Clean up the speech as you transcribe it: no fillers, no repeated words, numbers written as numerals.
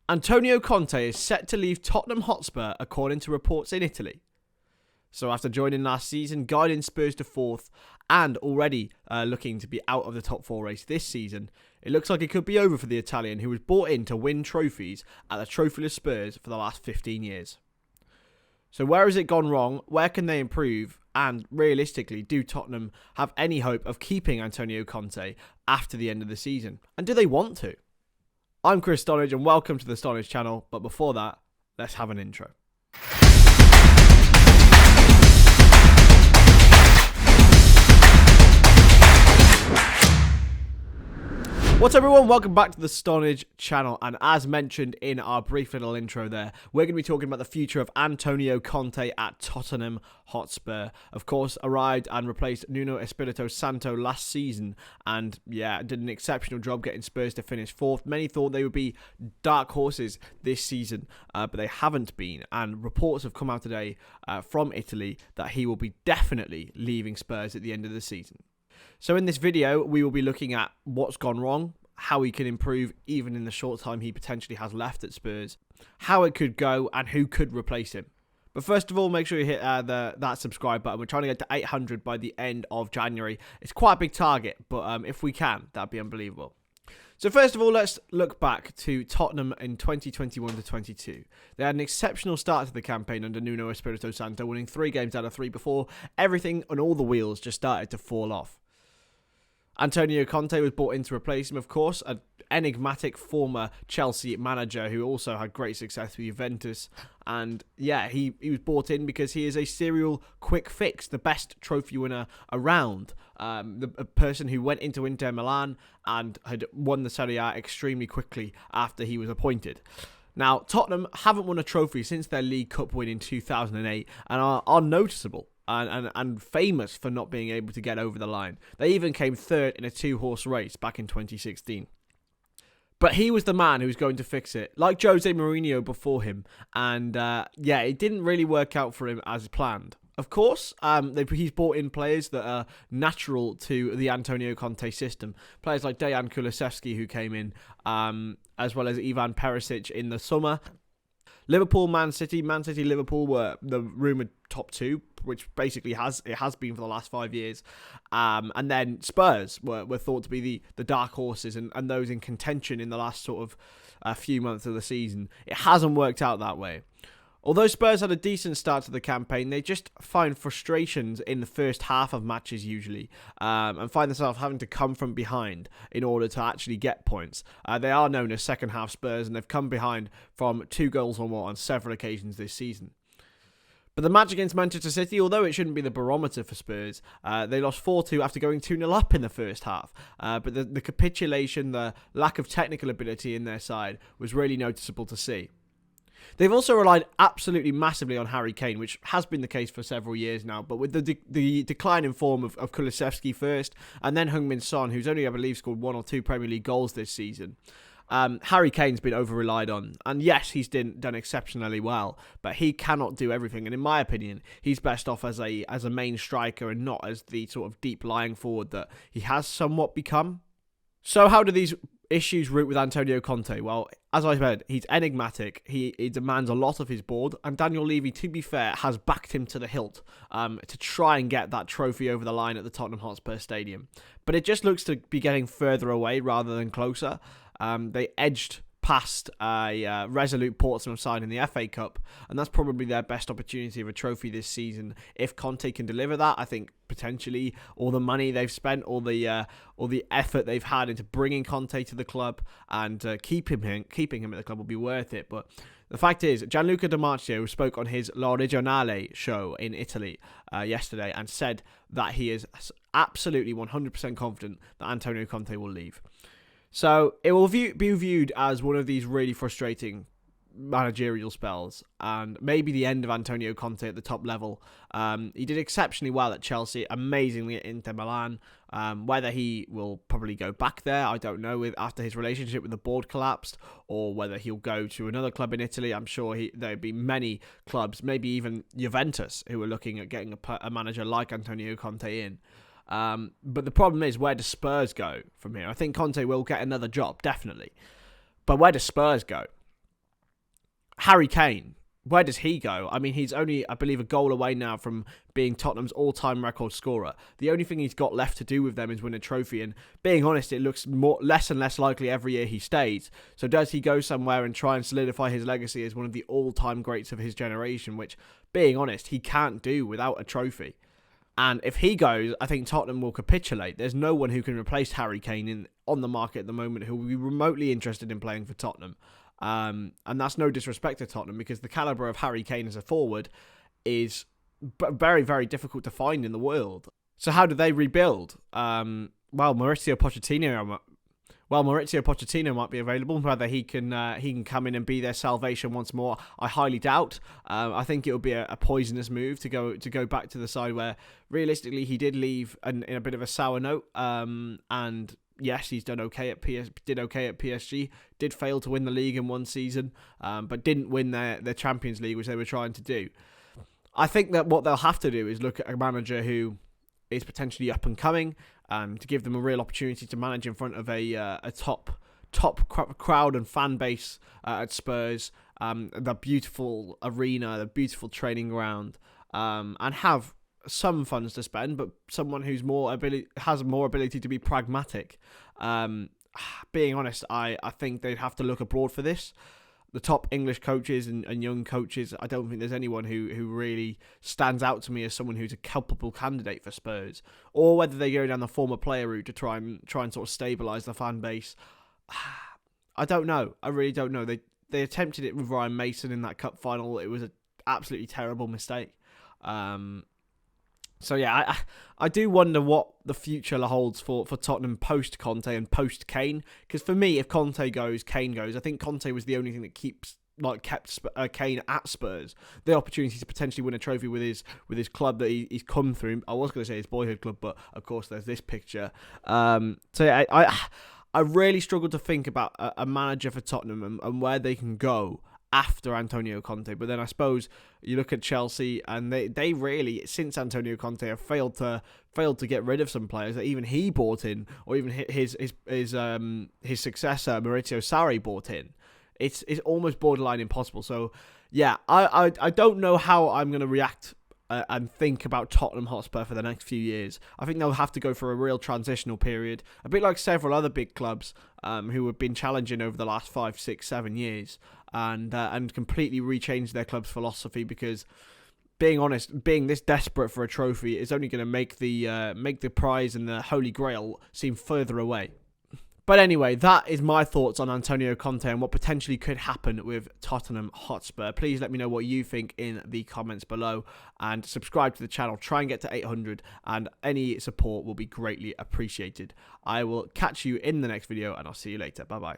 Antonio Conte is set to leave Tottenham Hotspur according to reports in Italy. So after joining last season, guiding Spurs to fourth, and already looking to be out of the top four race this season, it looks like it could be over for the Italian, who was brought in to win trophies at the trophyless Spurs for the last 15 years. So where has it gone wrong? Where can they improve? And realistically, do Tottenham have any hope of keeping Antonio Conte after the end of the season? And do they want to? I'm Chris Stonage and welcome to the Stonage channel, but before that, let's have an intro. What's up everyone, welcome back to the Stonage channel, and as mentioned in our brief little intro there, we're going to be talking about the future of Antonio Conte at Tottenham Hotspur. Of course, arrived and replaced Nuno Espirito Santo last season, and yeah, did an exceptional job getting Spurs to finish fourth. Many thought they would be dark horses this season, but they haven't been, and reports have come out today from Italy that he will be definitely leaving Spurs at the end of the season. So in this video, we will be looking at what's gone wrong, how he can improve even in the short time he potentially has left at Spurs, how it could go, and who could replace him. But first of all, make sure you hit that subscribe button. We're trying to get to 800 by the end of January. It's quite a big target, but if we can, that'd be unbelievable. So first of all, let's look back to Tottenham in 2021 to 22. They had an exceptional start to the campaign under Nuno Espirito Santo, winning 3 games out of 3 before everything and all the wheels just started to fall off. Antonio Conte was brought in to replace him, of course, an enigmatic former Chelsea manager who also had great success with Juventus. And yeah, he was brought in because he is a serial quick fix, the best trophy winner around. A person who went into Inter Milan and had won the Serie A extremely quickly after he was appointed. Now, Tottenham haven't won a trophy since their League Cup win in 2008 and are noticeable and famous for not being able to get over the line. They even came third in a 2-horse race back in 2016. But he was the man who was going to fix it, like Jose Mourinho before him. And yeah, it didn't really work out for him as planned. Of course, he's brought in players that are natural to the Antonio Conte system. Players like Dejan Kulusevski, who came in, as well as Ivan Perisic in the summer. Liverpool, Man City, Liverpool were the rumoured top 2, which basically has been for the last 5 years. And then Spurs were thought to be the dark horses and those in contention in the last sort of few months of the season. It hasn't worked out that way. Although Spurs had a decent start to the campaign, they just find frustrations in the first half of matches usually, and find themselves having to come from behind in order to actually get points. They are known as second half Spurs, and they've come behind from 2 goals or more on several occasions this season. But the match against Manchester City, although it shouldn't be the barometer for Spurs, they lost 4-2 after going 2-0 up in the first half. But the capitulation, the lack of technical ability in their side was really noticeable to see. They've also relied absolutely massively on Harry Kane, which has been the case for several years now, but with the decline in form of Kulusevski first, and then Heung-min Son, who's only, I believe, scored 1 or 2 Premier League goals this season, Harry Kane's been over-relied on. And yes, he's done exceptionally well, but he cannot do everything, and in my opinion, he's best off as a main striker and not as the sort of deep lying forward that he has somewhat become. So how do these issues root with Antonio Conte? Well, as I said, he's enigmatic. He demands a lot of his board, and Daniel Levy, to be fair, has backed him to the hilt to try and get that trophy over the line at the Tottenham Hotspur Stadium. But it just looks to be getting further away rather than closer. They edged past a resolute Portsmouth side in the FA Cup, and that's probably their best opportunity of a trophy this season. If Conte can deliver that, I think potentially all the money they've spent, all the effort they've had into bringing Conte to the club and keeping him at the club will be worth it. But the fact is, Gianluca Di Marzio spoke on his La Regionale show in Italy yesterday and said that he is absolutely 100% confident that Antonio Conte will leave. So it will be viewed as one of these really frustrating managerial spells, and maybe the end of Antonio Conte at the top level. He did exceptionally well at Chelsea, amazingly at Inter Milan. Whether he will probably go back there, I don't know, after his relationship with the board collapsed, or whether he'll go to another club in Italy. I'm sure there'd be many clubs, maybe even Juventus, who are looking at getting a manager like Antonio Conte in. But the problem is, where do Spurs go from here? I think Conte will get another job, definitely. But where do Spurs go? Harry Kane, where does he go? I mean, he's only, I believe, a goal away now from being Tottenham's all-time record scorer. The only thing he's got left to do with them is win a trophy, and being honest, it looks less and less likely every year he stays. So does he go somewhere and try and solidify his legacy as one of the all-time greats of his generation, which, being honest, he can't do without a trophy? And if he goes, I think Tottenham will capitulate. There's no one who can replace Harry Kane on the market at the moment who will be remotely interested in playing for Tottenham. And that's no disrespect to Tottenham, because the calibre of Harry Kane as a forward is very, very difficult to find in the world. So how do they rebuild? Mauricio Pochettino might be available. Whether he can come in and be their salvation once more, I highly doubt. I think it would be a poisonous move to go back to the side where realistically he did leave in a bit of a sour note. And yes, he's did okay at PSG. Did fail to win the league in one season, but didn't win their Champions League, which they were trying to do. I think that what they'll have to do is look at a manager who is potentially up and coming, to give them a real opportunity to manage in front of a top crowd and fan base at Spurs, the beautiful arena, the beautiful training ground, and have some funds to spend, but someone who's has more ability to be pragmatic. Being honest, I think they'd have to look abroad for this. The top English coaches and young coaches, I don't think there's anyone who really stands out to me as someone who's a culpable candidate for Spurs, or whether they go down the former player route to try and sort of stabilise the fan base. I don't know. I really don't know. They attempted it with Ryan Mason in that cup final. It was an absolutely terrible mistake. So yeah, I do wonder what the future holds for Tottenham post Conte and post Kane. Because for me, if Conte goes, Kane goes. I think Conte was the only thing that kept Kane at Spurs. The opportunity to potentially win a trophy with his club that he's come through. I was going to say his boyhood club, but of course there's this picture. So yeah, I really struggle to think about a manager for Tottenham and where they can go after Antonio Conte. But then I suppose you look at Chelsea, and they really, since Antonio Conte, have failed to get rid of some players that even he bought in, or even his successor Maurizio Sarri bought in. It's almost borderline impossible. So yeah, I don't know how I'm going to react and think about Tottenham Hotspur for the next few years. I think they'll have to go for a real transitional period, a bit like several other big clubs who have been challenging over the last 5, 6, 7 years, and completely rechange their club's philosophy. Because, being honest, being this desperate for a trophy is only going to make the prize and the Holy Grail seem further away. But anyway, that is my thoughts on Antonio Conte and what potentially could happen with Tottenham Hotspur. Please let me know what you think in the comments below, and subscribe to the channel. Try and get to 800, and any support will be greatly appreciated. I will catch you in the next video, and I'll see you later. Bye-bye.